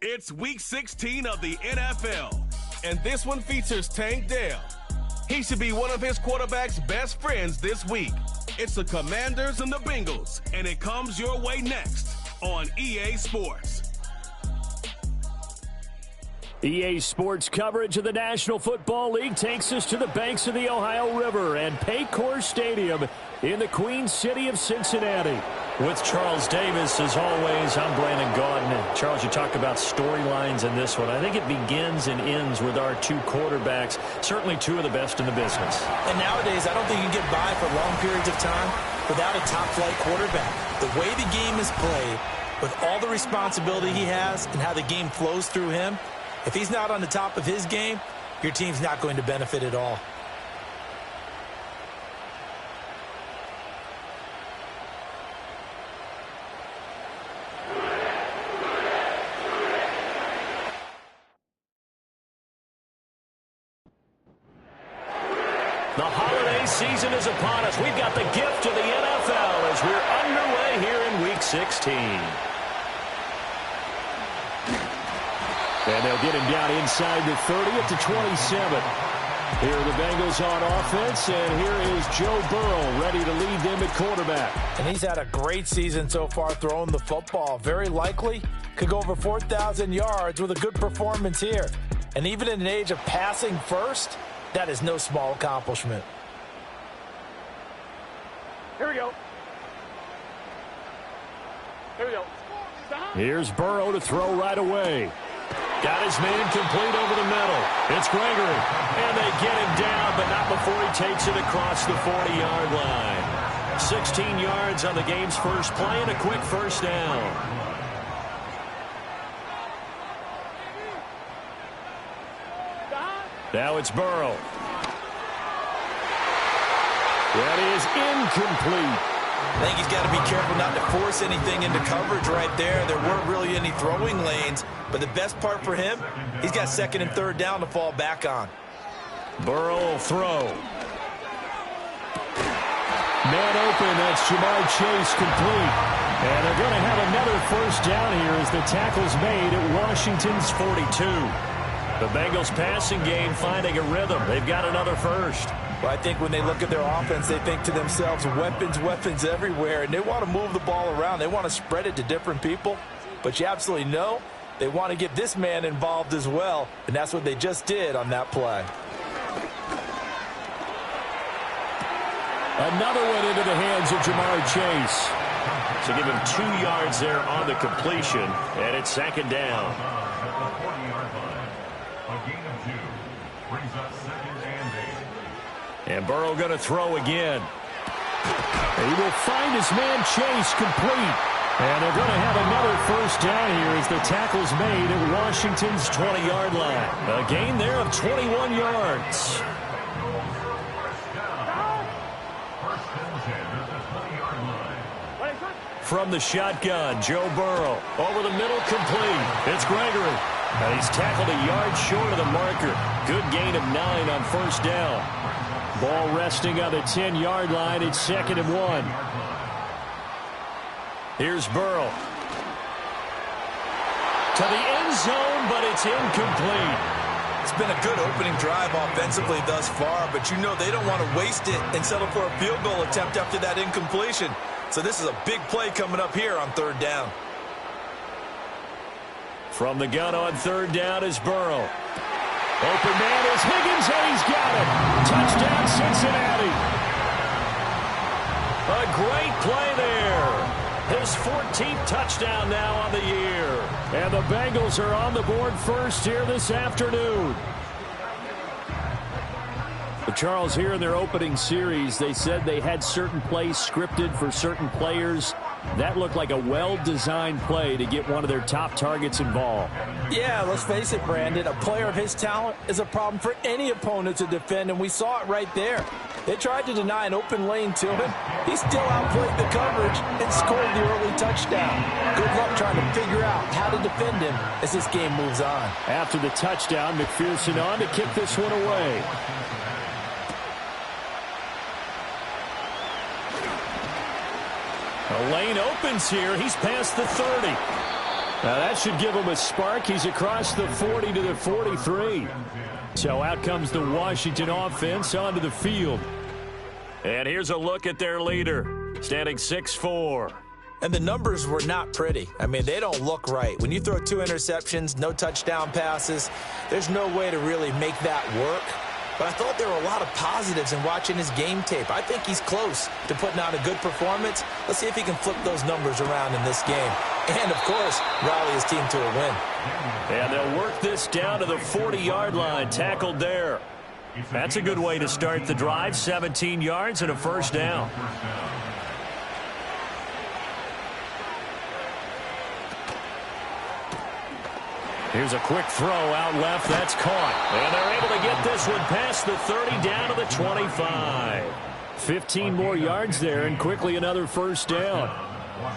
It's Week 16 of the NFL, and this one features Tank Dell. He should be one of his quarterback's best friends this week. It's the Commanders and the Bengals, and it comes your way next on EA Sports. EA Sports coverage of the National Football League takes us to the banks of the Ohio River and Paycor Stadium in the Queen City of Cincinnati. With Charles Davis, as always, I'm Brandon Gaudin. And Charles, you talk about storylines in this one. I think it begins and ends with our two quarterbacks, certainly two of the best in the business. And nowadays, I don't think you can get by for long periods of time without a top-flight quarterback. The way the game is played, with all the responsibility he has and how the game flows through him, if he's not on the top of his game, your team's not going to benefit at all. The holiday season is upon us. We've got the gift of the NFL as we're underway here in Week 16. And they'll get him down inside the 30 at the 27. Here are the Bengals on offense, and here is Joe Burrow ready to lead them at quarterback. And he's had a great season so far throwing the football. Very likely could go over 4,000 yards with a good performance here. And even in an age of passing first, that is no small accomplishment. Here we go. Here we go. Here's Burrow to throw right away. Got his man complete over the middle. It's Gregory. And they get him down, but not before he takes it across the 40-yard line. 16 yards on the game's first play and a quick first down. Now it's Burrow. That is incomplete. I think he's got to be careful not to force anything into coverage right there. There weren't really any throwing lanes, but the best part for him, he's got second and third down to fall back on. Burrow will throw. Man open, that's Jamar Chase complete. And they're going to have another first down here as the tackle's made at Washington's 42. The Bengals passing game finding a rhythm. They've got another first. Well, I think when they look at their offense, they think to themselves, weapons, weapons everywhere, and they want to move the ball around. They want to spread it to different people, but you absolutely know they want to get this man involved as well, and that's what they just did on that play. Another one into the hands of Jamar Chase. So give him 2 yards there on the completion, and it's second down. And Burrow going to throw again. He will find his man Chase complete. And they're going to have another first down here as the tackle's made at Washington's 20-yard line. A gain there of 21 yards. From the shotgun, Joe Burrow. Over the middle, complete. It's Gregory. And he's tackled a yard short of the marker. Good gain of 9 on first down. Ball resting on the 10-yard line. It's second and 1. Here's Burrow. To the end zone, but it's incomplete. It's been a good opening drive offensively thus far, but you know they don't want to waste it and settle for a field goal attempt after that incompletion. So this is a big play coming up here on third down. From the gun on third down is Burrow. Open man is Higgins, and he's got it. Touchdown, Cincinnati. A great play there. His 14th touchdown now on the year. And the Bengals are on the board first here this afternoon. But Charles, here in their opening series, they said they had certain plays scripted for certain players. That looked like a well-designed play to get one of their top targets involved. Yeah, let's face it, Brandon. A player of his talent is a problem for any opponent to defend, and we saw it right there. They tried to deny an open lane to him. He still outplayed the coverage and scored the early touchdown. Good luck trying to figure out how to defend him as this game moves on. After the touchdown, McPherson on to kick this one away. A lane opens here. He's past the 30. Now that should give him a spark. He's across the 40 to the 43. So out comes the Washington offense onto the field. And here's a look at their leader, standing 6'4". And the numbers were not pretty. I mean, they don't look right. When you throw 2 interceptions, no touchdown passes, there's no way to really make that work. But I thought there were a lot of positives in watching his game tape. I think he's close to putting out a good performance. Let's see if he can flip those numbers around in this game. And, of course, rally his team to a win. And they'll work this down to the 40-yard line, tackled there. That's a good way to start the drive, 17 yards and a first down. Here's a quick throw out left. That's caught. And they're able to get this one past the 30 down to the 25. 15 more yards there and quickly another first down.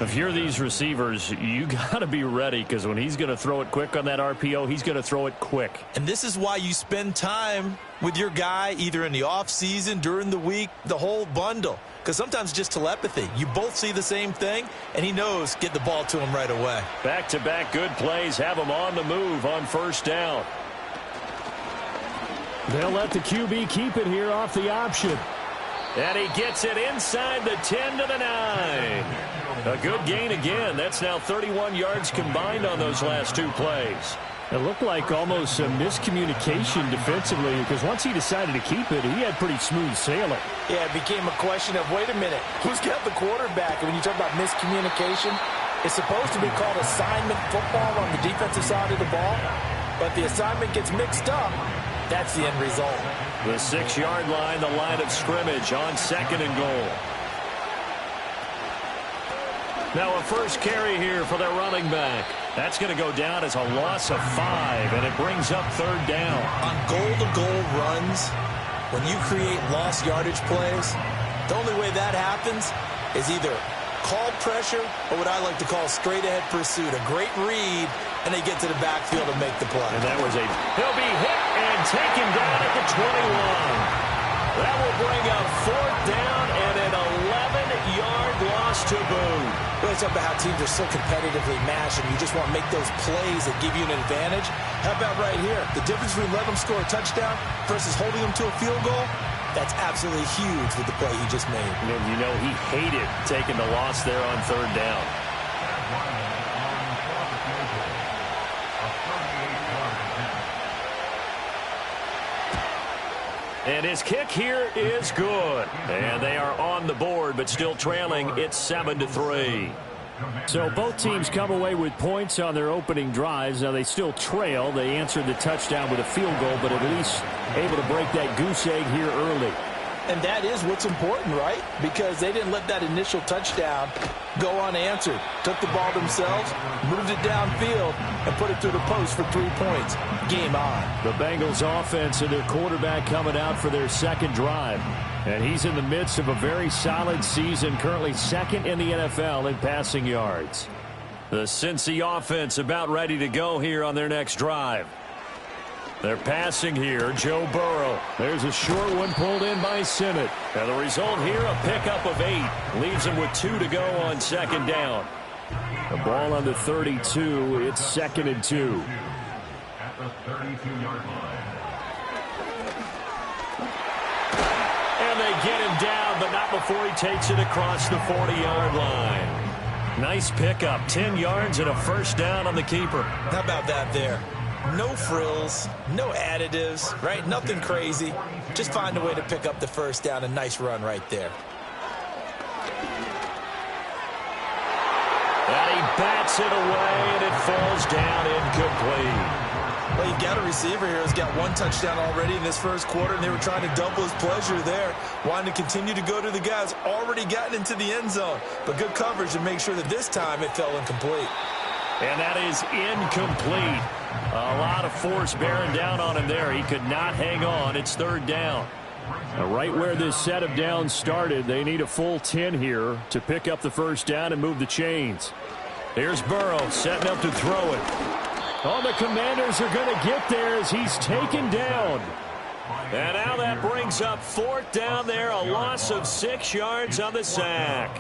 If you're these receivers, you got to be ready because when he's going to throw it quick on that RPO, he's going to throw it quick. And this is why you spend time with your guy either in the offseason, during the week, the whole bundle. Because sometimes just telepathy. You both see the same thing, and he knows get the ball to him right away. Back-to-back good plays have him on the move on first down. They'll let the QB keep it here off the option. And he gets it inside the 10 to the 9. A good gain again. That's now 31 yards combined on those last 2 plays. It looked like almost a miscommunication defensively because once he decided to keep it, he had pretty smooth sailing. Yeah, it became a question of, wait a minute, who's got the quarterback? And when you talk about miscommunication, it's supposed to be called assignment football on the defensive side of the ball. But the assignment gets mixed up. That's the end result. The 6-yard line, the line of scrimmage on 2nd and goal. Now a first carry here for their running back. That's going to go down as a loss of 5, and it brings up 3rd down. On goal-to-goal runs, when you create lost yardage plays, the only way that happens is either called pressure or what I like to call straight-ahead pursuit. A great read, and they get to the backfield and make the play. And that was he'll be hit and taken down at the 21. That will bring up 4th down and an 11-yard loss to boot. Really talk about how teams are so competitively matched and you just want to make those plays that give you an advantage. How about right here? The difference between letting them score a touchdown versus holding them to a field goal, that's absolutely huge with the play he just made. And you know he hated taking the loss there on 3rd down. And his kick here is good. And they are on the board, but still trailing. It's 7-3. So both teams come away with points on their opening drives. Now they still trail. They answered the touchdown with a field goal, but at least able to break that goose egg here early. And that is what's important, right? Because they didn't let that initial touchdown go unanswered. Took the ball themselves, moved it downfield, and put it through the post for 3 points. Game on. The Bengals offense and their quarterback coming out for their 2nd drive. And he's in the midst of a very solid season, currently 2nd in the NFL in passing yards. The Cincy offense about ready to go here on their next drive. They're passing here, Joe Burrow. There's a short one pulled in by Simmett. And the result here, a pickup of 8. Leaves him with 2 to go on 2nd down. The ball on the 32. It's 2nd and 2. At the 32-yard line. And they get him down, but not before he takes it across the 40-yard line. Nice pickup. 10 yards and a first down on the keeper. How about that there? No frills, no additives, right? Nothing crazy. Just find a way to pick up the first down. A nice run right there. And he bats it away, and it falls down incomplete. Well, you've got a receiver here who's got 1 touchdown already in this first quarter, and they were trying to double his pleasure there. Wanting to continue to go to the guys already gotten into the end zone. But good coverage to make sure that this time it fell incomplete. And that is incomplete. A lot of force bearing down on him there. He could not hang on. It's 3rd down. Now, right where this set of downs started, they need a full 10 here to pick up the first down and move the chains. Here's Burrow setting up to throw it. Oh, the Commanders are going to get there as he's taken down. And now that brings up 4th down there, a loss of 6 yards on the sack.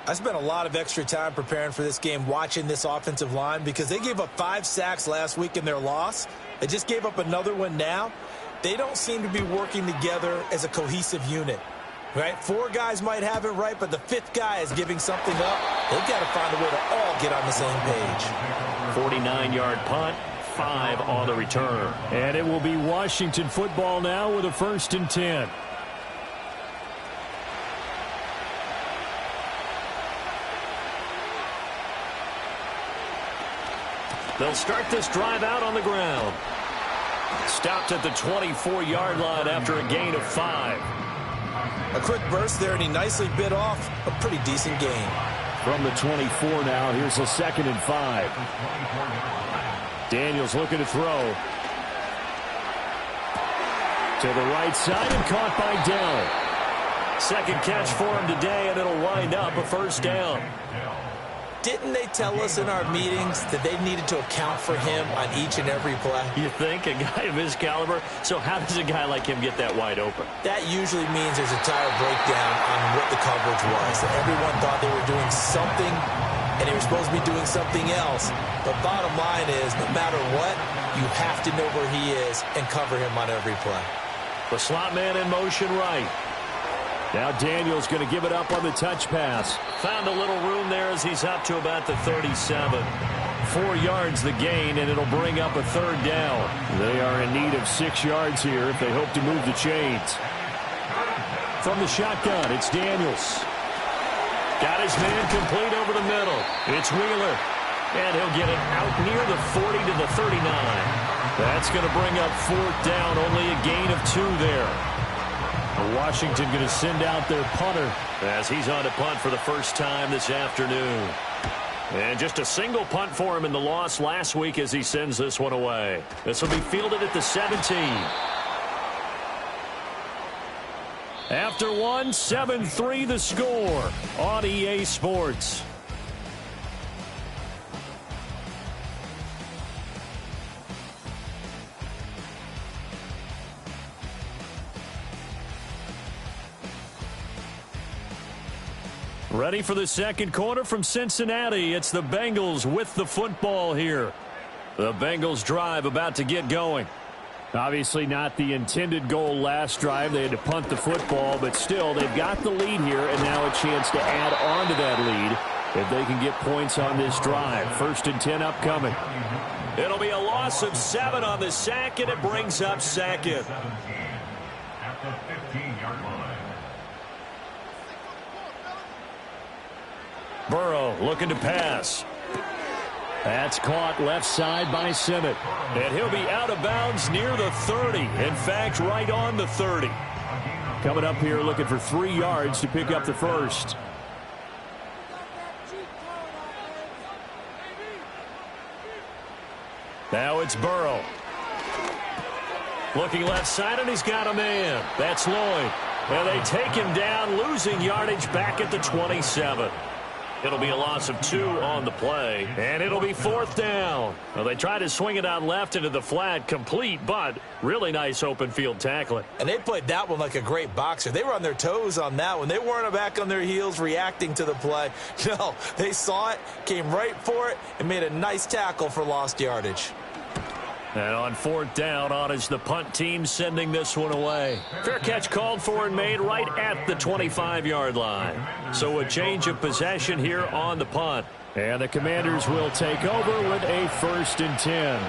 I spent a lot of extra time preparing for this game watching this offensive line because they gave up 5 sacks last week in their loss. They just gave up another one now. They don't seem to be working together as a cohesive unit. Right? 4 guys might have it right, but the 5th guy is giving something up. They've got to find a way to all get on the same page. 49-yard punt, 5 on the return. And it will be Washington football now with a 1st and 10. They'll start this drive out on the ground. Stopped at the 24-yard line after a gain of 5. A quick burst there, and he nicely bit off a pretty decent gain. From the 24 now, here's a 2nd and 5. Daniels looking to throw. To the right side and caught by Dell. Second catch for him today, and it'll wind up a 1st down. Didn't they tell us in our meetings that they needed to account for him on each and every play? You think? A guy of his caliber? So how does a guy like him get that wide open? That usually means there's a tire breakdown on what the coverage was. Everyone thought they were doing something, and they were supposed to be doing something else. But bottom line is, no matter what, you have to know where he is and cover him on every play. The slot man in motion right. Now Daniels going to give it up on the touch pass. Found a little room there as he's up to about the 37. 4 yards the gain, and it'll bring up a 3rd down. They are in need of 6 yards here if they hope to move the chains. From the shotgun, it's Daniels. Got his man complete over the middle. It's Wheeler. And he'll get it out near the 40 to the 39. That's going to bring up 4th down, only a gain of 2 there. Washington going to send out their punter as he's on to punt for the first time this afternoon. And just a single punt for him in the loss last week as he sends this one away. This will be fielded at the 17. After one, 7-3 the score on EA Sports. Ready for the second quarter from Cincinnati. It's the Bengals with the football here. The Bengals drive about to get going. Obviously not the intended goal last drive. They had to punt the football, but still they've got the lead here and now a chance to add on to that lead if they can get points on this drive. 1st and 10 upcoming. It'll be a loss of 7 on the sack, and it brings up 2nd. At the 15-yard line. Burrow looking to pass. That's caught left side by Simmett. And he'll be out of bounds near the 30. In fact, right on the 30. Coming up here looking for 3 yards to pick up the 1st. Now it's Burrow. Looking left side, and he's got a man. That's Lloyd. And they take him down, losing yardage back at the 27. It'll be a loss of 2 on the play, and it'll be 4th down. Well, they tried to swing it out left into the flat, complete, but really nice open field tackling. And they played that one like a great boxer. They were on their toes on that one. They weren't back on their heels reacting to the play. No, they saw it, came right for it, and made a nice tackle for lost yardage. And on 4th down, on is the punt team sending this one away. Fair catch called for and made right at the 25-yard line. So a change of possession here on the punt. And the Commanders will take over with a 1st and 10.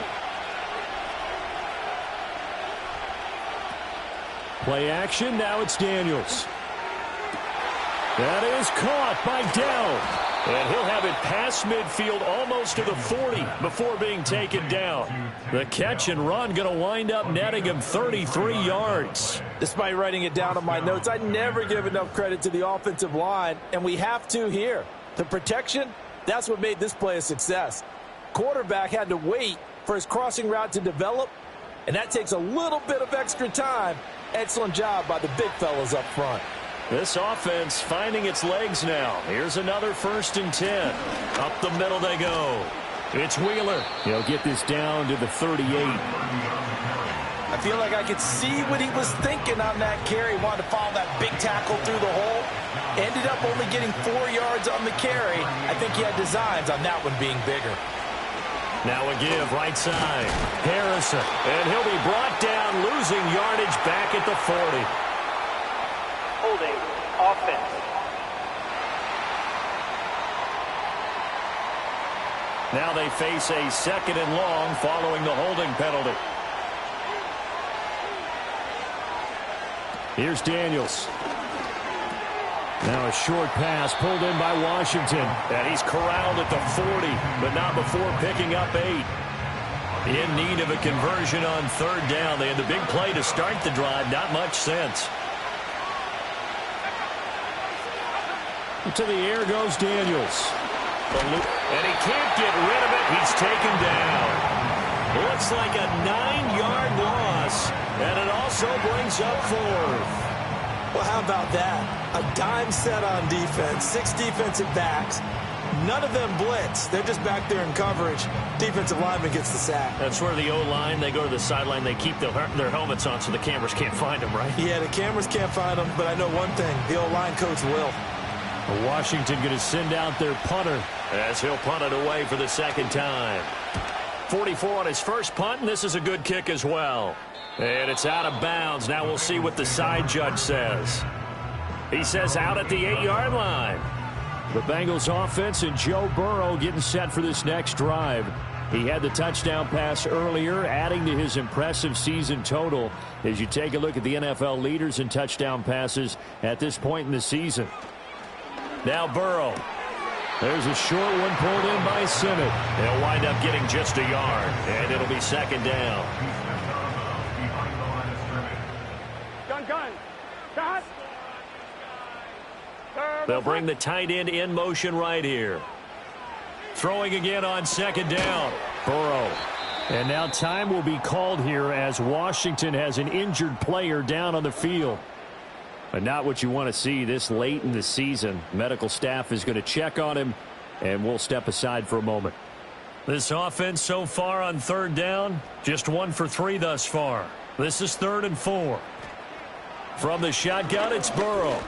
Play action, now it's Daniels. That is caught by Dell. And he'll have it past midfield almost to the 40 before being taken down. The catch and run going to wind up netting him 33 yards. Despite writing it down on my notes, I never give enough credit to the offensive line, and we have to here. The protection, that's what made this play a success. Quarterback had to wait for his crossing route to develop, and that takes a little bit of extra time. Excellent job by the big fellas up front. This offense finding its legs now. Here's another 1st and 10. Up the middle they go. It's Wheeler. He'll get this down to the 38. I feel like I could see what he was thinking on that carry. He wanted to follow that big tackle through the hole. Ended up only getting 4 yards on the carry. I think he had designs on that one being bigger. Now a give, right side. Harrison. And he'll be brought down, losing yardage back at the 40. Holding. Offense. Now they face a 2nd and long following the holding penalty. Here's Daniels. Now a short pass pulled in by Washington. And he's corralled at the 40, but not before picking up 8. In need of a conversion on 3rd down. They had the big play to start the drive. Not much sense. To the air goes Daniels. And he can't get rid of it. He's taken down. Looks like a 9-yard loss. And it also brings up 4th. Well, how about that? A dime set on defense, 6 defensive backs. None of them blitz. They're just back there in coverage. Defensive lineman gets the sack. That's where the O-line, they go to the sideline, they keep their helmets on so the cameras can't find them, right? Yeah, the cameras can't find them, but I know one thing. The O-line coach will. Washington going to send out their punter as he'll punt it away for the 2nd time. 44 on his first punt, and this is a good kick as well. And it's out of bounds. Now we'll see what the side judge says. He says out at the 8-yard line. The Bengals offense and Joe Burrow getting set for this next drive. He had the touchdown pass earlier, adding to his impressive season total as you take a look at the NFL leaders in touchdown passes at this point in the season. Now Burrow. There's a short one pulled in by Simmett. They'll wind up getting just a yard, and it'll be 2nd down. Gun. Cut. They'll bring the tight end in motion right here. Throwing again on 2nd down. Burrow. And now time will be called here as Washington has an injured player down on the field. But not what you want to see this late in the season. Medical staff is going to check on him, and we'll step aside for a moment. This offense so far on 3rd down, just 1 for 3 thus far. This is 3rd and 4. From the shotgun, it's Burrow.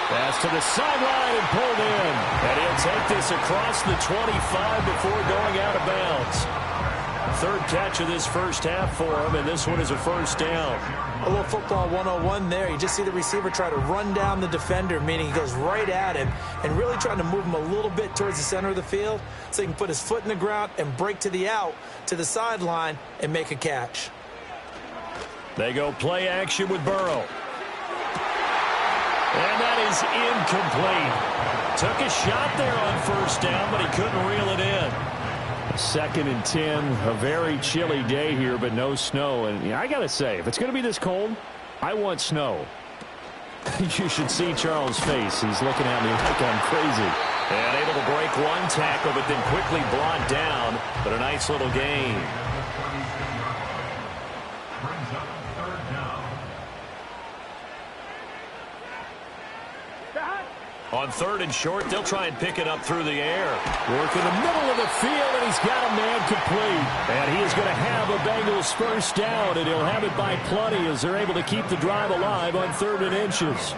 Pass to the sideline and pulled in. And he'll take this across the 25 before going out of bounds. 3rd catch of this first half for him, and this one is a 1st down. A little football 101 there. You just see the receiver try to run down the defender, meaning he goes right at him and really trying to move him a little bit towards the center of the field so he can put his foot in the ground and break to the out, to the sideline, and make a catch. They go play action with Burrow. And that is incomplete. Took a shot there on 1st down, but he couldn't reel it in. 2nd and 10, a very chilly day here, but no snow. And I got to say, if it's going to be this cold, I want snow. You should see Charles' face. He's looking at me like I'm crazy. And able to break 1 tackle, but then quickly brought down. But a nice little gain. On 3rd and short, they'll try and pick it up through the air. Work in the middle of the field, and he's got a man complete. And he is going to have a Bengals 1st down, and he'll have it by plenty as they're able to keep the drive alive on 3rd and inches.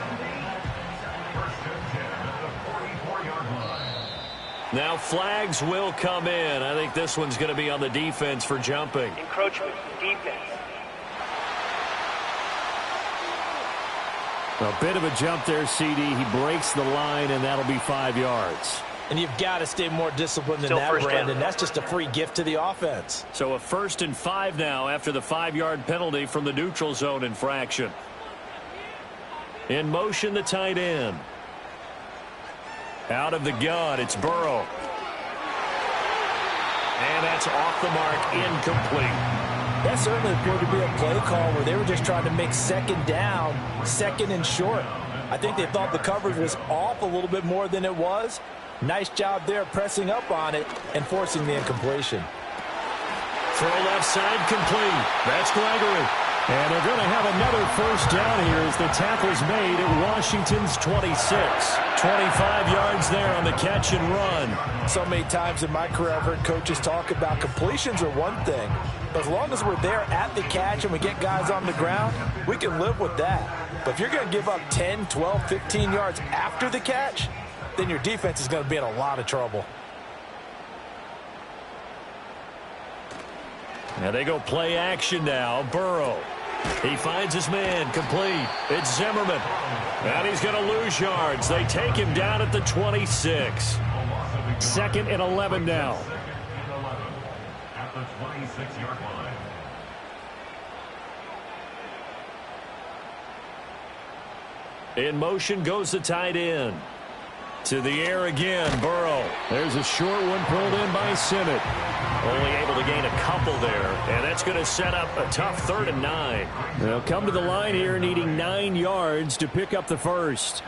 Now flags will come in. I think this one's going to be on the defense for jumping. Encroachment. Defense. A bit of a jump there, CD. He breaks the line, and that'll be 5 yards. And you've got to stay more disciplined than that, Brandon. That's just a free gift to the offense. So a 1st and 5 now after the 5-yard penalty from the neutral zone infraction. In motion, the tight end. Out of the gun, it's Burrow. And that's off the mark, incomplete. That certainly appeared to be a play call where they were just trying to make 2nd down, 2nd and short. I think they thought the coverage was off a little bit more than it was. Nice job there pressing up on it and forcing the incompletion. Throw left side complete. That's Gregory. And they're going to have another first down here as the tackle's made at Washington's 26. 25 yards there on the catch and run. So many times in my career I've heard coaches talk about completions are one thing. But as long as we're there at the catch and we get guys on the ground, we can live with that. But if you're going to give up 10, 12, 15 yards after the catch, then your defense is going to be in a lot of trouble. And they go play action now. Burrow. He finds his man complete. It's Zimmerman. And he's going to lose yards. They take him down at the 26. 2nd and 11 now. At the 26-yard line. In motion goes the tight end. To the air again, Burrow. There's a short one pulled in by Simmett. Only able to gain a couple there, and that's going to set up a tough 3rd and 9. They'll come to the line here needing 9 yards to pick up the first.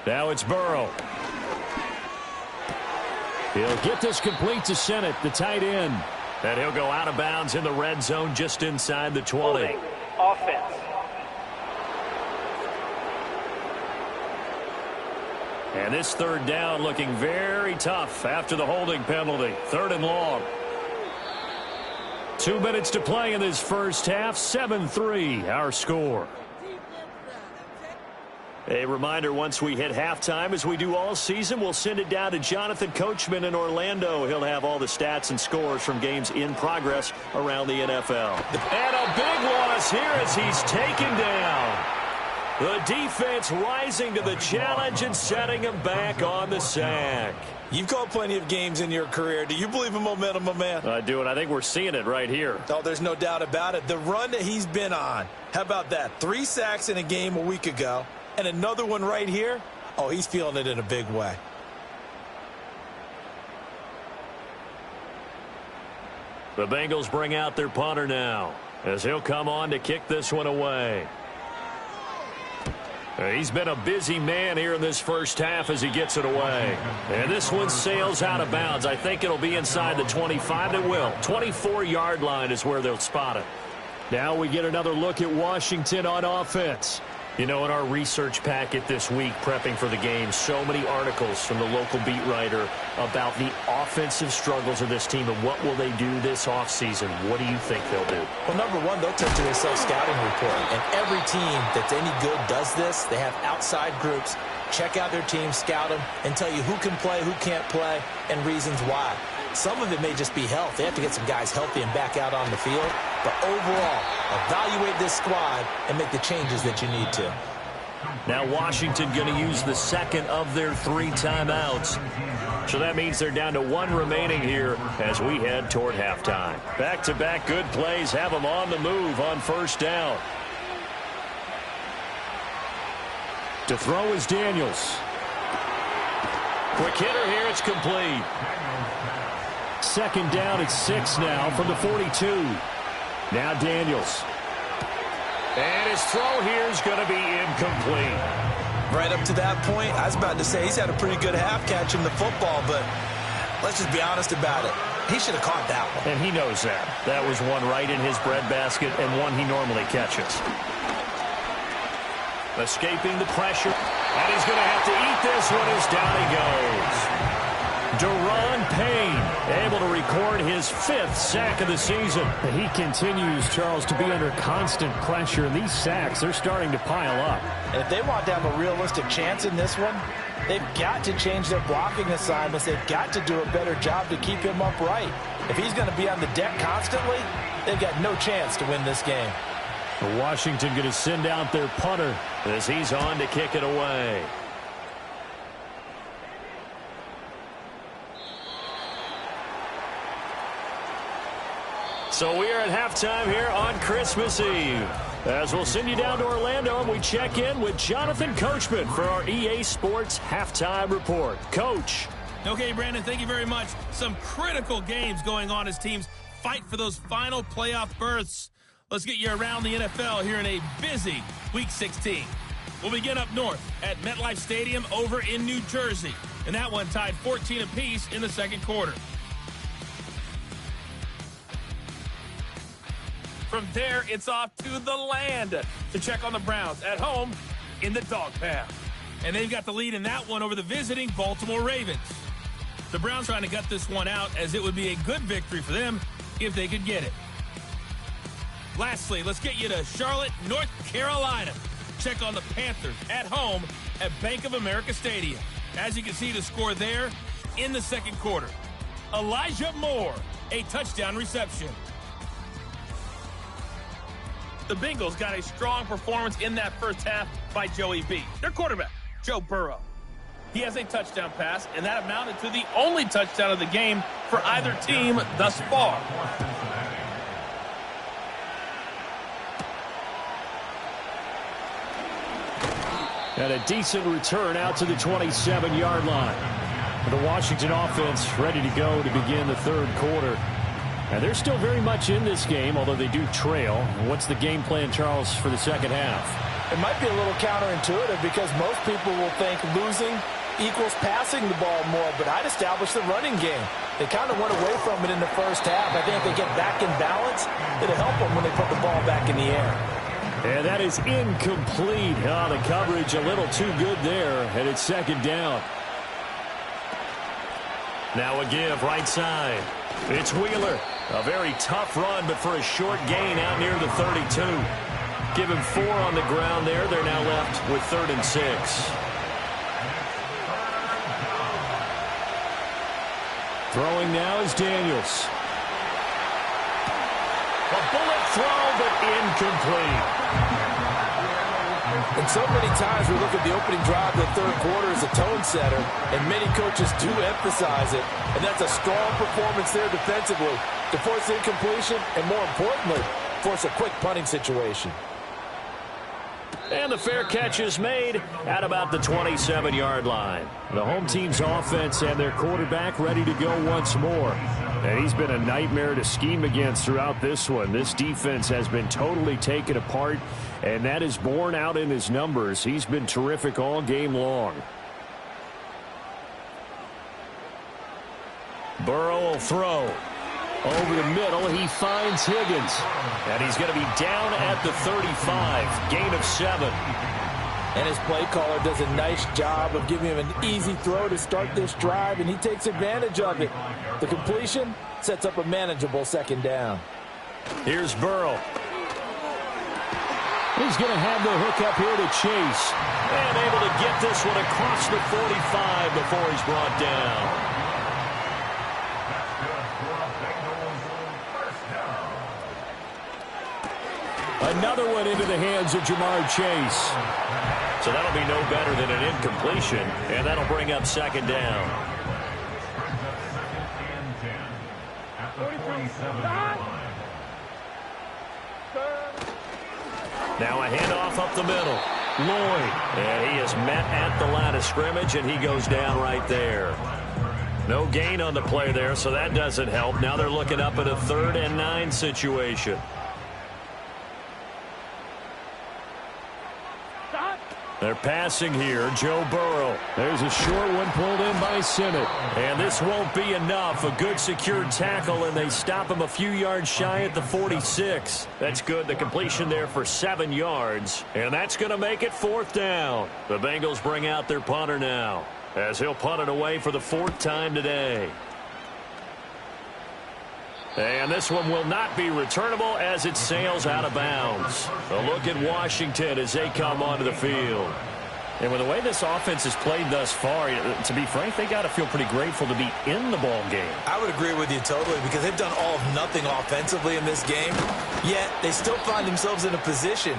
Now it's Burrow. He'll get this complete to Simmett, the tight end. And he'll go out of bounds in the red zone just inside the 20. Holding. Offense. And this 3rd down looking very tough after the holding penalty. 3rd and long. 2 minutes to play in this first half. 7-3 our score. A reminder, once we hit halftime, as we do all season, we'll send it down to Jonathan Coachman in Orlando. He'll have all the stats and scores from games in progress around the NFL. And a big loss here as he's taken down. The defense rising to the challenge and setting him back on the sack. You've called plenty of games in your career. Do you believe in momentum, my man? I do, and I think we're seeing it right here. Oh, there's no doubt about it. The run that he's been on. How about that? 3 sacks in a game a week ago, and another one right here. Oh, he's feeling it in a big way. The Bengals bring out their punter now, as he'll come on to kick this one away. He's been a busy man here in this first half as he gets it away. And this one sails out of bounds. I think it'll be inside the 25. It will. 24-yard line is where they'll spot it. Now we get another look at Washington on offense. You know, in our research packet this week, prepping for the game, so many articles from the local beat writer about the offensive struggles of this team and what will they do this offseason. What do you think they'll do? Well, number one, they'll take to their self-scouting report. And every team that's any good does this. They have outside groups, check out their team, scout them, and tell you who can play, who can't play, and reasons why. Some of it may just be health. They have to get some guys healthy and back out on the field. But overall, evaluate this squad and make the changes that you need to. Now Washington going to use the second of their 3 timeouts. So that means they're down to 1 remaining here as we head toward halftime. Back-to-back good plays have them on the move on first down. To throw is Daniels. Quick hitter here, it's complete. 2nd down at 6 now from the 42. Now Daniels. And his throw here is going to be incomplete. Right up to that point, I was about to say he's had a pretty good half catching the football, but let's just be honest about it. He should have caught that one. And he knows that. That was one right in his breadbasket and one he normally catches. Escaping the pressure. And he's going to have to eat this one as down he goes. Deron Payne able to record his 5th sack of the season. He continues, Charles, to be under constant pressure. And these sacks, they're starting to pile up. And if they want to have a realistic chance in this one, they've got to change their blocking assignments. They've got to do a better job to keep him upright. If he's going to be on the deck constantly, they've got no chance to win this game. Washington going to send out their punter as he's on to kick it away. So we are at halftime here on Christmas Eve. As we'll send you down to Orlando and we check in with Jonathan Coachman for our EA Sports Halftime Report. Coach. Okay, Brandon, thank you very much. Some critical games going on as teams fight for those final playoff berths. Let's get you around the NFL here in a busy Week 16. We'll begin up north at MetLife Stadium over in New Jersey. And that one tied 14 apiece in the second quarter. From there, it's off to the land to check on the Browns at home in the dog pound. And they've got the lead in that one over the visiting Baltimore Ravens. The Browns trying to gut this one out, as it would be a good victory for them if they could get it. Lastly, let's get you to Charlotte, North Carolina. Check on the Panthers at home at Bank of America Stadium. As you can see, the score there in the second quarter. Elijah Moore, a touchdown reception. The Bengals got a strong performance in that first half by Joey B. Their quarterback, Joe Burrow. He has a touchdown pass, and that amounted to the only touchdown of the game for either team thus far. And a decent return out to the 27-yard line. The Washington offense ready to go to begin the third quarter. And they're still very much in this game, although they do trail. What's the game plan, Charles, for the second half? It might be a little counterintuitive because most people will think losing equals passing the ball more, but I'd establish the running game. They kind of went away from it in the first half. I think if they get back in balance, it'll help them when they put the ball back in the air. And that is incomplete. Oh, the coverage a little too good there, and it's second down. Now a give right side. It's Wheeler. A very tough run, but for a short gain out near the 32. Give him 4 on the ground there. They're now left with 3rd and 6. Throwing now is Daniels. A bullet throw, but incomplete. And so many times we look at the opening drive of the third quarter as a tone setter, and many coaches do emphasize it. And that's a strong performance there defensively to force incompletion and, more importantly, force a quick punting situation. And the fair catch is made at about the 27-yard line. The home team's offense and their quarterback ready to go once more. And he's been a nightmare to scheme against throughout this one. This defense has been totally taken apart, and that is borne out in his numbers. He's been terrific all game long. Burrow will throw. Over the middle, he finds Higgins. And he's going to be down at the 35. Gain of 7. And his play caller does a nice job of giving him an easy throw to start this drive, and he takes advantage of it. The completion sets up a manageable second down. Here's Burrow. He's going to have the hook up here to Chase. And able to get this one across the 45 before he's brought down. Another one into the hands of Jamar Chase. So that'll be no better than an incompletion, and that'll bring up second down. Now a handoff up the middle. Lloyd, and he is met at the line of scrimmage, and he goes down right there. No gain on the play there, so that doesn't help. Now they're looking up at a 3rd and 9 situation. They're passing here. Joe Burrow. There's a short one pulled in by Sinnott. And this won't be enough. A good secure tackle, and they stop him a few yards shy at the 46. That's good. The completion there for 7 yards. And that's going to make it 4th down. The Bengals bring out their punter now, as he'll punt it away for the 4th time today. And this one will not be returnable as it sails out of bounds. A look at Washington as they come onto the field. And with the way this offense has played thus far, to be frank, they got to feel pretty grateful to be in the ball game. I would agree with you totally, because they've done all of nothing offensively in this game, yet they still find themselves in a position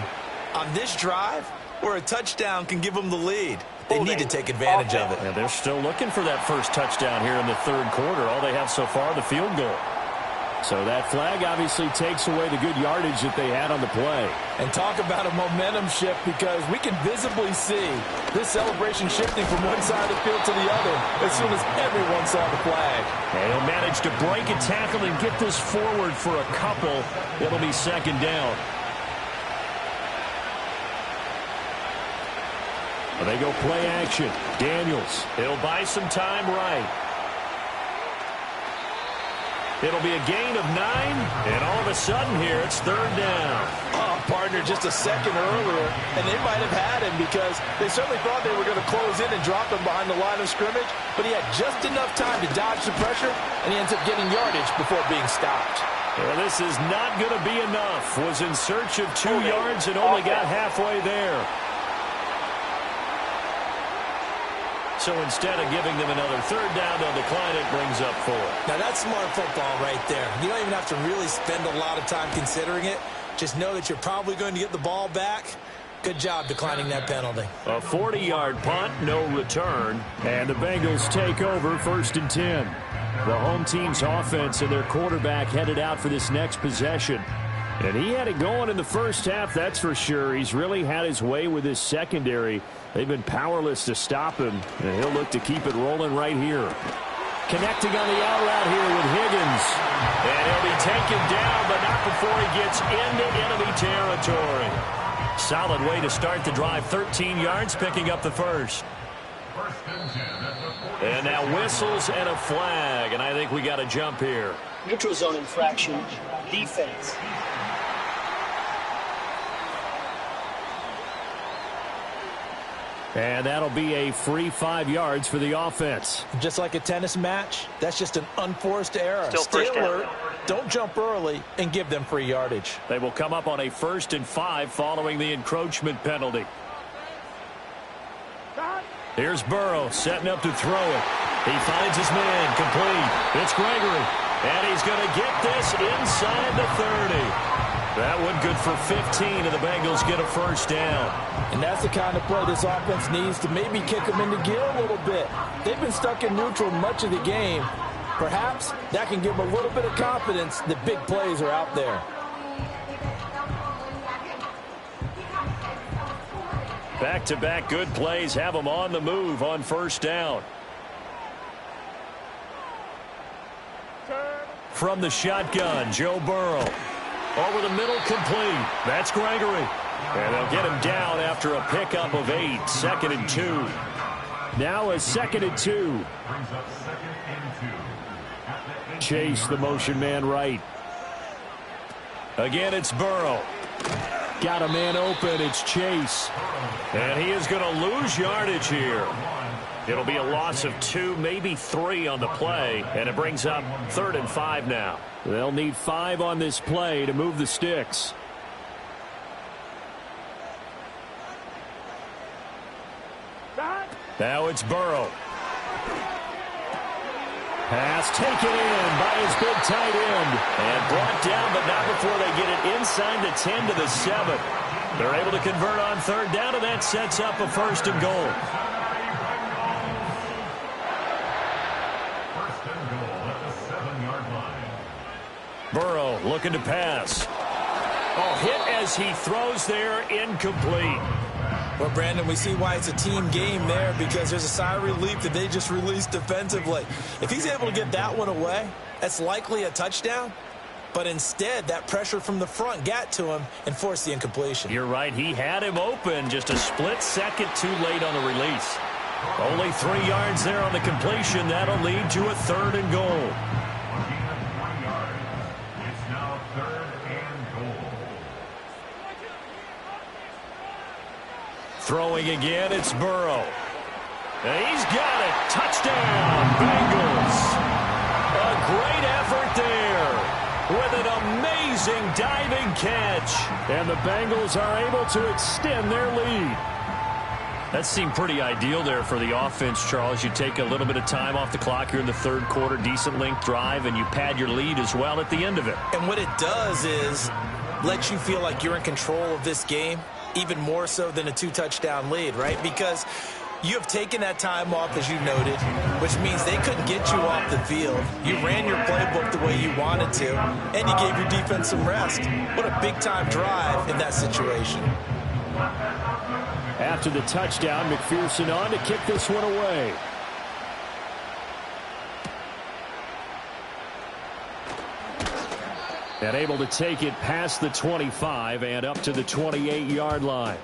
on this drive where a touchdown can give them the lead. They need to take advantage of it. And they're still looking for that first touchdown here in the third quarter. All they have so far, the field goal. So that flag obviously takes away the good yardage that they had on the play. And talk about a momentum shift, because we can visibly see this celebration shifting from one side of the field to the other as soon as everyone saw the flag. And he'll manage to break a tackle and get this forward for a couple. It'll be second down. They go play action. Daniels. He'll buy some time right. It'll be a gain of 9, and all of a sudden here, it's third down. Oh, partner, just a second earlier, and they might have had him because they certainly thought they were going to close in and drop him behind the line of scrimmage, but he had just enough time to dodge the pressure, and he ends up getting yardage before being stopped. Well, this is not going to be enough. Was in search of 2 yards and only got halfway there. So instead of giving them another third down, they'll decline it, brings up 4. Now, that's smart football right there. You don't even have to really spend a lot of time considering it. Just know that you're probably going to get the ball back. Good job declining that penalty. A 40-yard punt, no return. And the Bengals take over 1st and 10. The home team's offense and their quarterback headed out for this next possession. And he had it going in the first half, that's for sure. He's really had his way with his secondary. They've been powerless to stop him, and he'll look to keep it rolling right here. Connecting on the out route here with Higgins. And he'll be taken down, but not before he gets into enemy territory. Solid way to start the drive. 13 yards, picking up the first. And now whistles and a flag, and I think we got a jump here. Neutral zone infraction, defense. And that'll be a free 5 yards for the offense. Just like a tennis match, that's just an unforced error. Still Stay first alert, down. don't jump early, and give them free yardage. They will come up on a 1st and 5 following the encroachment penalty. Here's Burrow setting up to throw it. He finds his man, complete. It's Gregory, and he's going to get this inside the 30. That one good for 15, and the Bengals get a first down. And that's the kind of play this offense needs to maybe kick them into gear a little bit. They've been stuck in neutral much of the game. Perhaps that can give them a little bit of confidence that big plays are out there. Back-to-back good plays have them on the move on first down. From the shotgun, Joe Burrow. Over the middle, complete. That's Gregory. And they'll get him down after a pickup of 8. 2nd and 2. Now a 2nd and 2. Chase, the motion man right. Again, it's Burrow. Got a man open. It's Chase. And he is going to lose yardage here. It'll be a loss of 2, maybe 3 on the play. And it brings up 3rd and 5 now. They'll need 5 on this play to move the sticks. Now it's Burrow. Pass taken in by his big tight end. And brought down, but not before they get it inside the 10 to the 7. They're able to convert on 3rd down, and that sets up a 1st and goal. Burrow looking to pass. Oh, hit as he throws there, incomplete. Well, Brandon, we see why it's a team game there because there's a sigh of relief that they just released defensively. If he's able to get that one away, that's likely a touchdown. But instead, that pressure from the front got to him and forced the incompletion. You're right. He had him open, just a split second too late on the release. Only 3 yards there on the completion. That'll lead to a 3rd and goal. Throwing again, it's Burrow. And he's got it. Touchdown, Bengals. A great effort there with an amazing diving catch. And the Bengals are able to extend their lead. That seemed pretty ideal there for the offense, Charles. You take a little bit of time off the clock here in the 3rd quarter, decent length drive, and you pad your lead as well at the end of it. And what it does is let you feel like you're in control of this game, even more so than a 2-touchdown lead, right? Because you have taken that time off, as you noted, which means they couldn't get you off the field. You ran your playbook the way you wanted to, and you gave your defense some rest. What a big-time drive in that situation. After the touchdown, McPherson on to kick this one away. And able to take it past the 25 and up to the 28-yard line.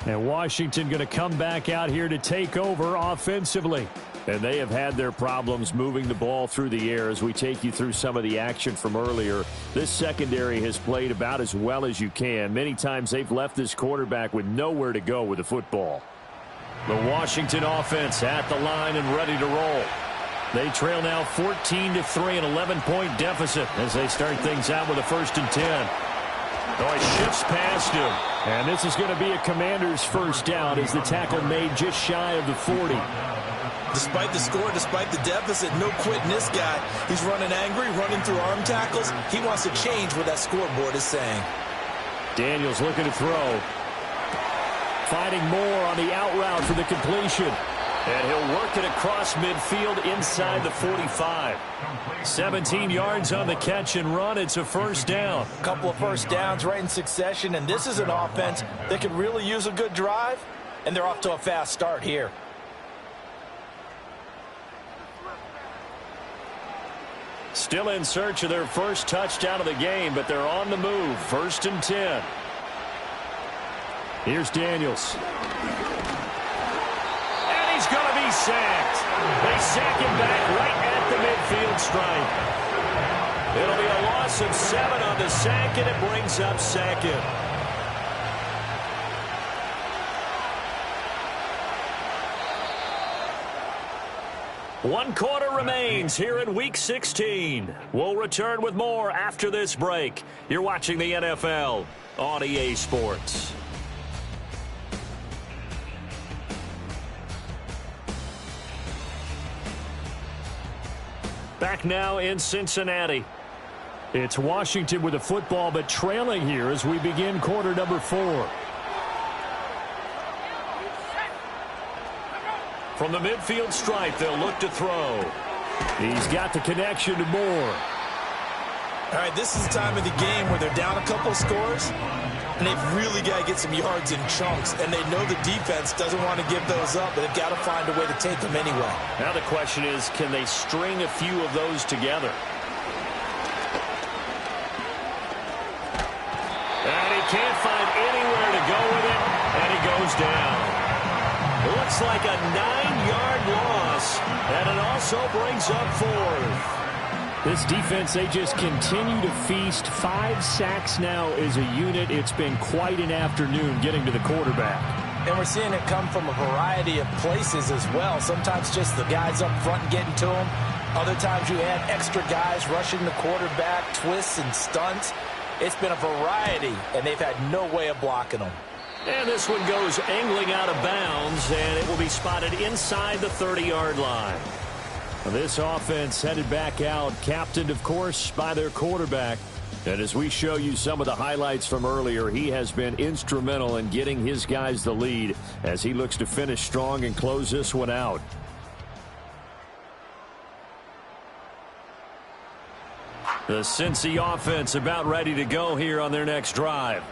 And Washington going to come back out here to take over offensively. And they have had their problems moving the ball through the air as we take you through some of the action from earlier. This secondary has played about as well as you can. Many times they've left this quarterback with nowhere to go with the football. The Washington offense at the line and ready to roll. They trail now 14-3, an 11-point deficit as they start things out with a 1st and 10. Oh, he shifts past him. And this is going to be a Commanders' first down as the tackle made just shy of the 40. Despite the score, despite the deficit, no quitting this guy. He's running angry, running through arm tackles. He wants to change what that scoreboard is saying. Daniels looking to throw. Fighting more on the out route for the completion. And he'll work it across midfield inside the 45. 17 yards on the catch and run. It's a first down. A couple of first downs right in succession, and this is an offense that could really use a good drive, and they're off to a fast start here. Still in search of their first touchdown of the game, but they're on the move. 1st and 10. Here's Daniels. And he's going to be sacked. They sack him back right at the midfield stripe. It'll be a loss of 7 on the sack, and it brings up 2nd. One quarter remains here in Week 16. We'll return with more after this break. You're watching the NFL on EA Sports. Back now in Cincinnati. It's Washington with the football, but trailing here as we begin quarter number 4. From the midfield stripe, they'll look to throw. He's got the connection to Moore. All right, this is the time of the game where they're down a couple scores, and they've really got to get some yards in chunks, and they know the defense doesn't want to give those up, but they've got to find a way to take them anyway. Now the question is, can they string a few of those together? And he can't find anywhere to go with it, and he goes down. It looks like a 9-yard loss, and it also brings up 4th. This defense, they just continue to feast. 5 sacks now as a unit. It's been quite an afternoon getting to the quarterback. And we're seeing it come from a variety of places as well. Sometimes just the guys up front getting to him. Other times you add extra guys rushing the quarterback, twists and stunts. It's been a variety, and they've had no way of blocking them. And this one goes angling out of bounds, and it will be spotted inside the 30-yard line. This offense headed back out, captained, of course, by their quarterback. And as we show you some of the highlights from earlier, he has been instrumental in getting his guys the lead as he looks to finish strong and close this one out. The Cincy offense about ready to go here on their next drive.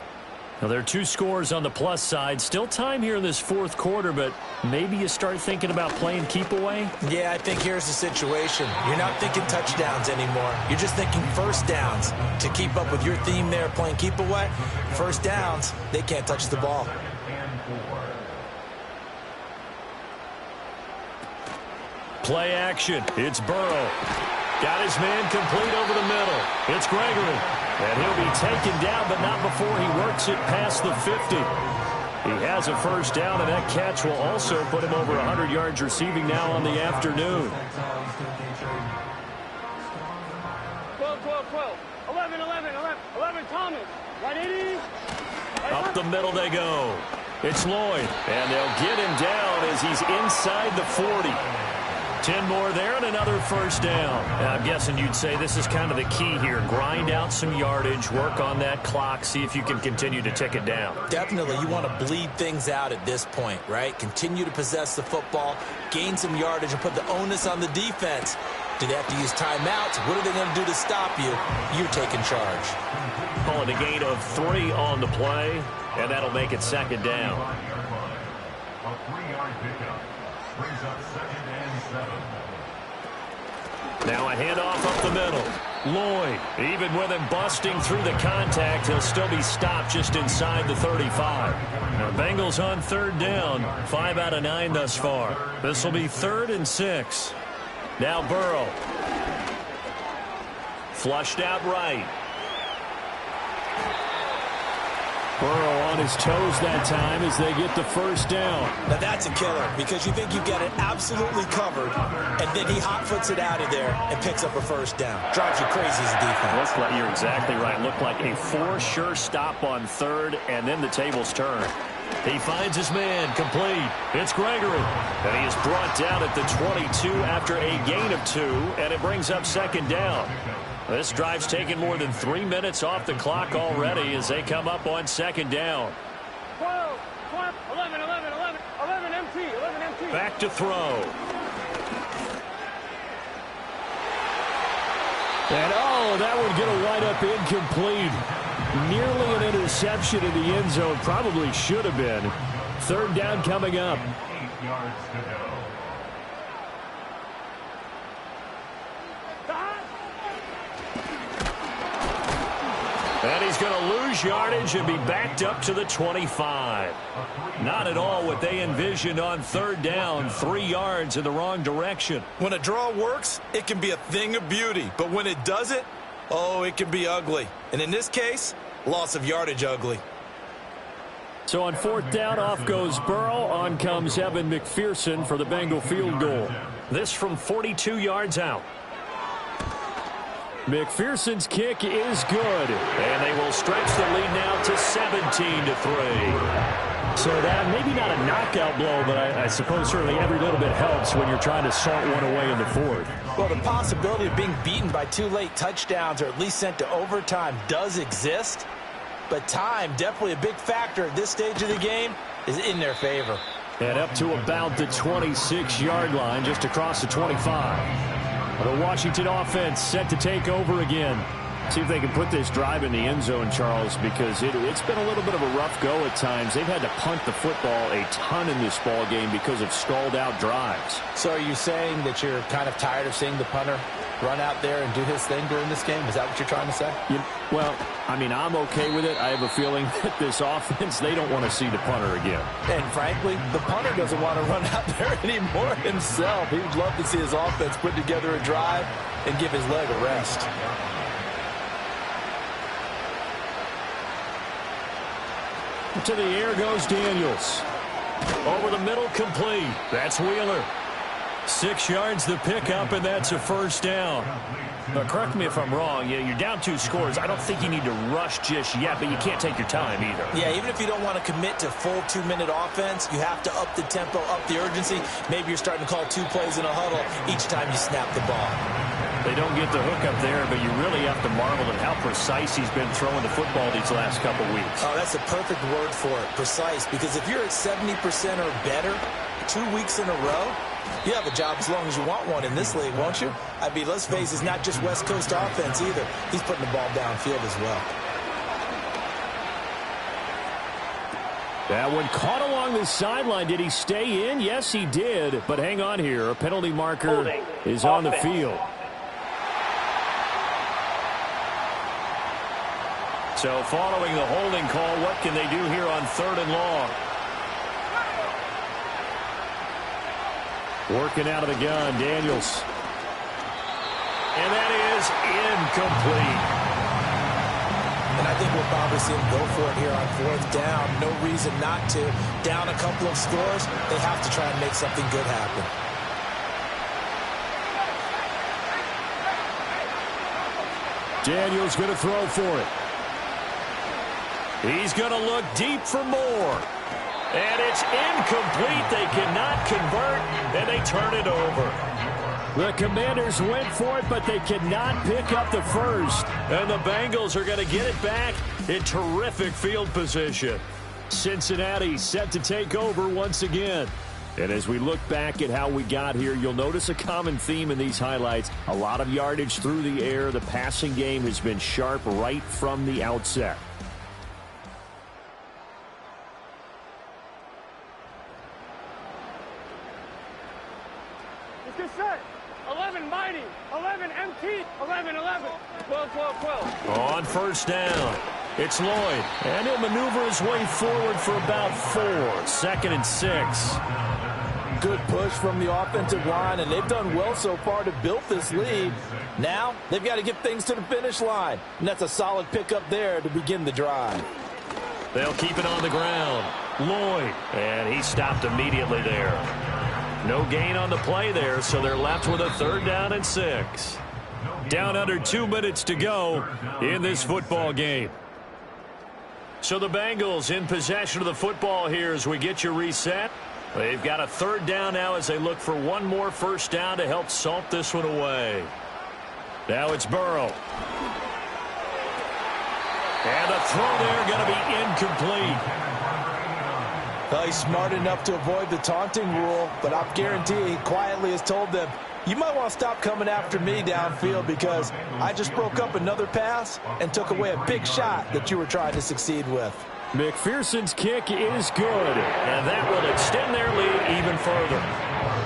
Now, there are 2 scores on the plus side. Still time here in this 4th quarter, but maybe you start thinking about playing keep away? Yeah, I think here's the situation. You're not thinking touchdowns anymore. You're just thinking first downs. To keep up with your theme there, playing keep away, first downs, they can't touch the ball. Play action. It's Burrow. Got his man complete over the middle. It's Gregory. And he'll be taken down, but not before he works it past the 50. He has a first down, and that catch will also put him over 100 yards receiving now on the afternoon. 12, 11, Thomas. 180. Up the middle they go. It's Lloyd, and they'll get him down as he's inside the 40. 10 more there and another first down. Now, I'm guessing you'd say this is kind of the key here. Grind out some yardage, work on that clock, see if you can continue to tick it down. Definitely. You want to bleed things out at this point, right? Continue to possess the football, gain some yardage, and put the onus on the defense. Do they have to use timeouts? What are they going to do to stop you? You're taking charge. Calling a gain of 3 on the play, and that'll make it second down. A 3-yard pickup brings up 2nd and 7. Now a handoff up the middle. Lloyd, even with him busting through the contact, he'll still be stopped just inside the 35. Now, Bengals on third down, 5 out of 9 thus far. This will be 3rd and 6. Now Burrow. Flushed out right. Burrow on his toes that time as they get the first down. Now that's a killer because you think you've got it absolutely covered, and then he hot-foots it out of there and picks up a first down. Drives you crazy as a defense. You're exactly right. Looked like a for-sure stop on 3rd, and then the tables turn. He finds his man, complete. It's Gregory. And he is brought down at the 22 after a gain of 2, and it brings up 2nd down. This drive's taken more than 3 minutes off the clock already as they come up on 2nd down. 12, 11, 11 MT. Back to throw. And, that would get a wide-up incomplete. Nearly an interception in the end zone. Probably should have been. 3rd down coming up. 8 yards to go. And he's going to lose yardage and be backed up to the 25. Not at all what they envisioned on 3rd down. 3 yards in the wrong direction. When a draw works, it can be a thing of beauty. But when it doesn't, it can be ugly. And in this case, loss of yardage ugly. So on 4th down, off goes Burrow. On comes Evan McPherson for the Bengal field goal. This from 42 yards out. McPherson's kick is good. And they will stretch the lead now to 17-3. So that maybe not a knockout blow, but I suppose certainly every little bit helps when you're trying to salt one away in the 4th. Well, the possibility of being beaten by 2 late touchdowns or at least sent to overtime does exist. But time, definitely a big factor at this stage of the game, is in their favor. And up to about the 26-yard line, just across the 25. The Washington offense set to take over again. See if they can put this drive in the end zone, Charles, because it's been a little bit of a rough go at times. They've had to punt the football a ton in this ball game because of stalled-out drives. So are you saying that you're kind of tired of seeing the punter run out there and do his thing during this game? Is that what you're trying to say? Well, I mean, I'm okay with it. I have a feeling that this offense, they don't want to see the punter again. And frankly, the punter doesn't want to run out there anymore himself. He would love to see his offense put together a drive and give his leg a rest. To the air goes Daniels. Over the middle, complete. That's Wheeler. 6 yards the pickup, and that's a first down. Now, correct me if I'm wrong. You're down 2 scores. I don't think you need to rush just yet, but you can't take your time either. Yeah, even if you don't want to commit to full 2-minute offense, you have to up the tempo, up the urgency. Maybe you're starting to call 2 plays in a huddle each time you snap the ball. They don't get the hook up there, but you really have to marvel at how precise he's been throwing the football these last couple weeks. Oh, that's the perfect word for it, precise. Because if you're at 70% or better 2 weeks in a row, you have a job as long as you want one in this league, won't you? I mean, let's face it, it's not just West Coast offense either. He's putting the ball downfield as well. That one caught along the sideline. Did he stay in? Yes, he did. But hang on here. A penalty marker is on the field. So following the holding call, what can they do here on 3rd and long? Working out of the gun, Daniels. And that is incomplete. And I think we'll probably see him go for it here on 4th down. No reason not to. Down a couple of scores, they have to try and make something good happen. Daniels going to throw for it. He's going to look deep for more. And it's incomplete. They cannot convert, and they turn it over. The Commanders went for it, but they cannot pick up the first. And the Bengals are going to get it back in terrific field position. Cincinnati set to take over once again. And as we look back at how we got here, you'll notice a common theme in these highlights. A lot of yardage through the air. The passing game has been sharp right from the outset. Get set. 11 Mighty, 11 MT, 11, 11, 12, 12, 12. On first down, it's Lloyd. And he'll maneuver his way forward for about 4. 2nd and 6. Good push from the offensive line, and they've done well so far to build this lead. Now, they've got to get things to the finish line, and that's a solid pickup there to begin the drive. They'll keep it on the ground. Lloyd, and he stopped immediately there. No gain on the play there, so they're left with a 3rd down and 6. Down under 2 minutes to go in this football game. So the Bengals in possession of the football here as we get you reset. They've got a 3rd down now as they look for one more first down to help salt this one away. Now it's Burrow. And the throw there going to be incomplete. Well, he's smart enough to avoid the taunting rule, but I guarantee he quietly has told them, you might want to stop coming after me downfield because I just broke up another pass and took away a big shot that you were trying to succeed with. McPherson's kick is good. And that will extend their lead even further.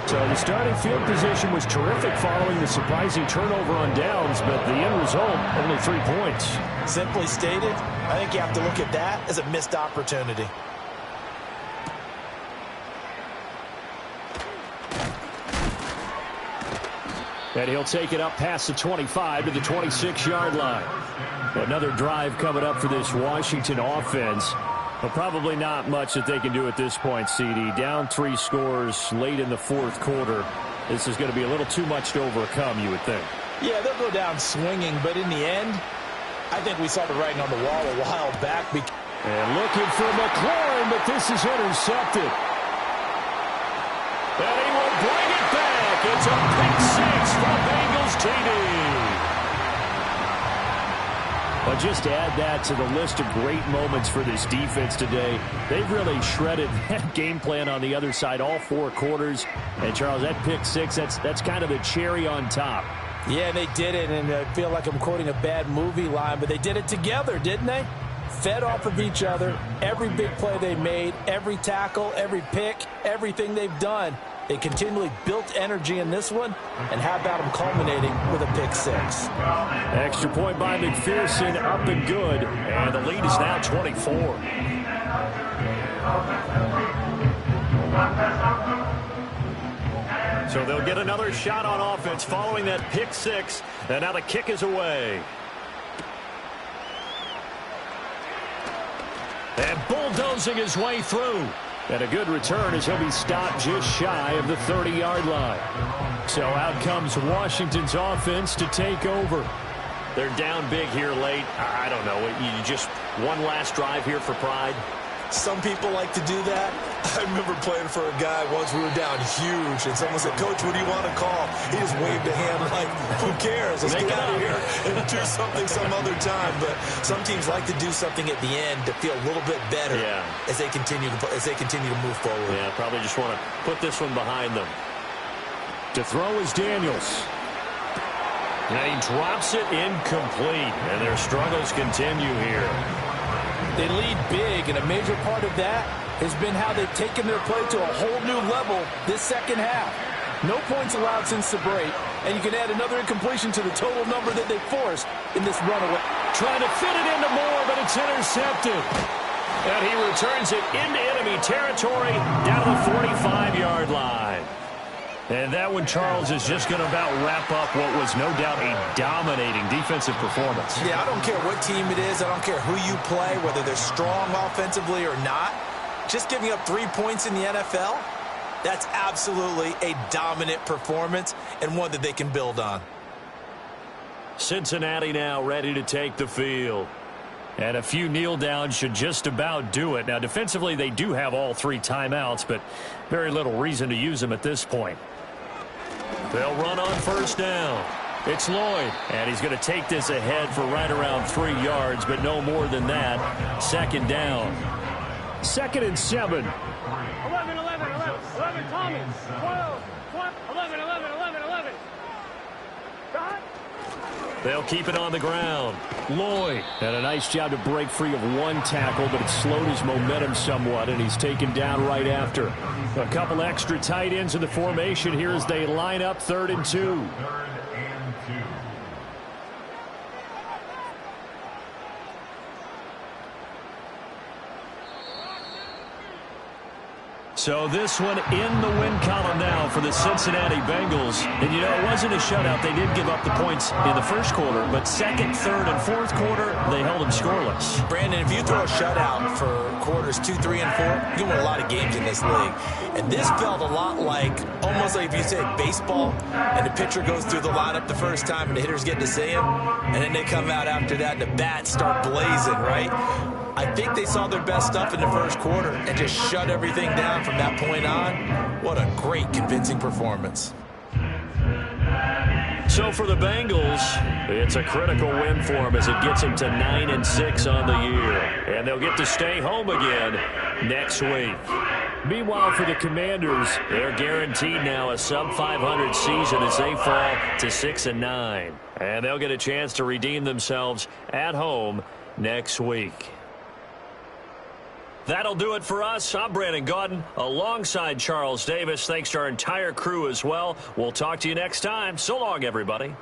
So the starting field position was terrific following the surprising turnover on downs, but the end result, only 3 points. Simply stated, I think you have to look at that as a missed opportunity. And he'll take it up past the 25 to the 26-yard line. Another drive coming up for this Washington offense. But probably not much that they can do at this point, CD. Down 3 scores late in the 4th quarter. This is going to be a little too much to overcome, you would think. Yeah, they'll go down swinging, but in the end, I think we saw the writing on the wall a while back. And looking for McLaurin, but this is intercepted. And he will bring it back. It's a pick 6 for Bengals TD. But just add that to the list of great moments for this defense today. They've really shredded that game plan on the other side all 4 quarters. And, Charles, that pick 6, that's kind of the cherry on top. Yeah, they did it, and I feel like I'm quoting a bad movie line, but they did it together, didn't they? Fed off of each other, every big play they made, every tackle, every pick, everything they've done. They continually built energy in this one, and how about them culminating with a pick 6? Extra point by McPherson, up and good, and the lead is now 24. So they'll get another shot on offense following that pick 6, and now the kick is away. And bulldozing his way through. And a good return as he'll be stopped just shy of the 30-yard line. So out comes Washington's offense to take over. They're down big here late. I don't know. You just one last drive here for pride. Some people like to do that. I remember playing for a guy once. We were down huge, and someone said, "Coach, what do you want to call?" He just waved a hand like, "Who cares? Let's get out of here and do something some other time." But some teams like to do something at the end to feel a little bit better as they continue to move forward. Yeah, probably just want to put this one behind them. To throw is Daniels. Now he drops it incomplete, and their struggles continue here. They lead big, and a major part of that has been how they've taken their play to a whole new level this second half. No points allowed since the break, and you can add another incompletion to the total number that they forced in this runaway. Trying to fit it into Moore, but it's intercepted. And he returns it into enemy territory down to the 45-yard line. And that one, Charles, is just going to about wrap up what was no doubt a dominating defensive performance. Yeah, I don't care what team it is. I don't care who you play, whether they're strong offensively or not. Just giving up 3 points in the NFL, that's absolutely a dominant performance and one that they can build on. Cincinnati now ready to take the field. And a few kneel downs should just about do it. Now, defensively, they do have all 3 timeouts, but very little reason to use them at this point. They'll run on first down. It's Lloyd, and he's going to take this ahead for right around 3 yards, but no more than that. 2nd down. 2nd and 7. 11, 11, 11, 11, Tommy. 12, 11, 11, 11, 11. God. They'll keep it on the ground. Lloyd. And a nice job to break free of one tackle, but it slowed his momentum somewhat, and he's taken down right after. A couple extra tight ends in the formation here as they line up 3rd and 2. 3rd and 2. So this one in the win column now for the Cincinnati Bengals. And, you know, it wasn't a shutout. They did give up the points in the first quarter, but second, third, and fourth quarter, they held them scoreless. Brandon, if you throw a shutout for quarters 2, 3, and 4, you win a lot of games in this league. And this felt a lot like, almost like if you say baseball, and the pitcher goes through the lineup the first time and the hitters get to see him, and then they come out after that and the bats start blazing, right? I think they saw their best stuff in the first quarter and just shut everything down from that point on. What a great, convincing performance. So for the Bengals, it's a critical win for them as it gets them to 9-6 on the year. And they'll get to stay home again next week. Meanwhile, for the Commanders, they're guaranteed now a sub-500 season as they fall to 6-9. And they'll get a chance to redeem themselves at home next week. That'll do it for us. I'm Brandon Gaudin alongside Charles Davis. Thanks to our entire crew as well. We'll talk to you next time. So long, everybody.